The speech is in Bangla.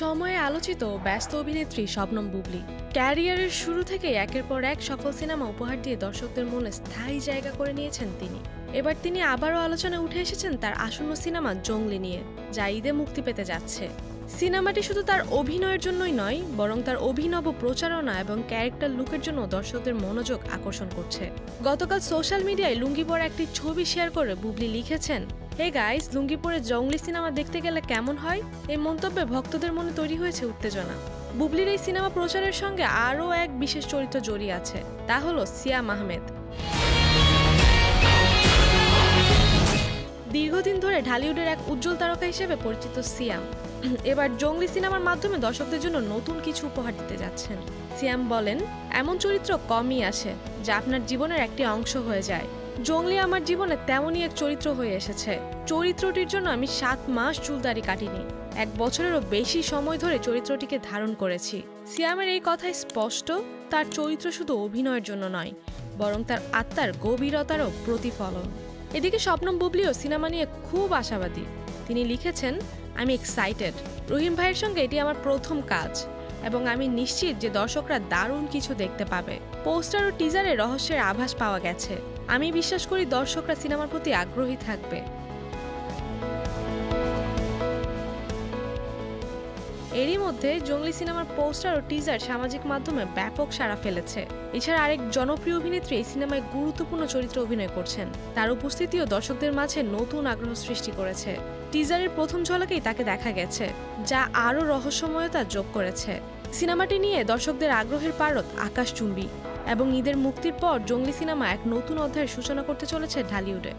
সময়ে আলোচিত ব্যস্ত অভিনেত্রী শবনম বুবলী ক্যারিয়ারের শুরু থেকে একের পর এক সফল সিনেমা উপহার দিয়ে দর্শকদের মনে স্থায়ী জায়গা করে নিয়েছেন তিনি। এবার তিনি আবারও আলোচনায় উঠে এসেছেন তার আসন্ন সিনেমা জঙ্গলি নিয়ে, যা ঈদে মুক্তি পেতে যাচ্ছে। সিনেমাটি শুধু তার অভিনয়ের জন্যই নয়, বরং তার অভিনব প্রচারণা এবং ক্যারেক্টার লুকের জন্য দর্শকদের মনোযোগ আকর্ষণ করছে। গতকাল সোশ্যাল মিডিয়ায় লুঙ্গি পরে একটি ছবি শেয়ার করে বুবলী লিখেছেন, হে গাইস, লুঙ্গি পরে জঙ্গলি সিনেমা দেখতে গেলে কেমন হয়? এই মন্তব্যে ভক্তদের মনে তৈরি হয়েছে উত্তেজনা। বুবলির এই সিনেমা প্রচারের সঙ্গে আরও এক বিশেষ চরিত্র জড়িয়ে আছে, তা হলো সিয়াম আহমেদ। দীর্ঘদিন ধরে ঢালিউডের এক উজ্জ্বল তারকা হিসেবে পরিচিত সিয়াম এবার জঙ্গলি সিনেমার মাধ্যমে দর্শকদের জন্য নতুন কিছু উপহার দিতে যাচ্ছেন। সিয়াম বলেন, এমন চরিত্র কমই আসে যা আপনার জীবনের একটি অংশ হয়ে যায়। জঙ্গলি আমার জীবনে তেমনই এক চরিত্র হয়ে এসেছে। চরিত্রটির জন্য আমি 7 মাস চুলদাড়ি কাটিনি, 1 বছরেরও বেশি সময় ধরে চরিত্রটিকে ধারণ করেছি। সিয়ামের এই কথাই স্পষ্ট, তার চরিত্র শুধু অভিনয়ের জন্য নয়, বরং তার আত্মার গভীরতারও প্রতিফলন। এদিকে শবনম বুবলীও সিনেমা নিয়ে খুব আশাবাদী। তিনি লিখেছেন, আমি এক্সাইটেড। রহিম ভাইয়ের সঙ্গে এটি আমার প্রথম কাজ এবং আমি নিশ্চিত যে দর্শকরা দারুণ কিছু দেখতে পাবে। পোস্টার ও টিজারে রহস্যের আভাস পাওয়া গেছে। আমি বিশ্বাস করি দর্শকরা সিনেমার প্রতি আগ্রহী থাকবে। এরই মধ্যে জঙ্গলি সিনেমার পোস্টার ও টিজার সামাজিক মাধ্যমে ব্যাপক সাড়া ফেলেছে। এছাড়া আরেক জনপ্রিয় অভিনেত্রী এই সিনেমায় গুরুত্বপূর্ণ চরিত্রে অভিনয় করছেন। তার উপস্থিতিও দর্শকদের মাঝে নতুন আগ্রহ সৃষ্টি করেছে। টিজারের প্রথম ঝলকেই তাকে দেখা গেছে, যা আরও রহস্যময়তা যোগ করেছে। সিনেমাটি নিয়ে দর্শকদের আগ্রহের পারদ আকাশচুম্বী এবং ঈদের মুক্তির পর জঙ্গলি সিনেমা এক নতুন অধ্যায়ের সূচনা করতে চলেছে ঢালিউডে।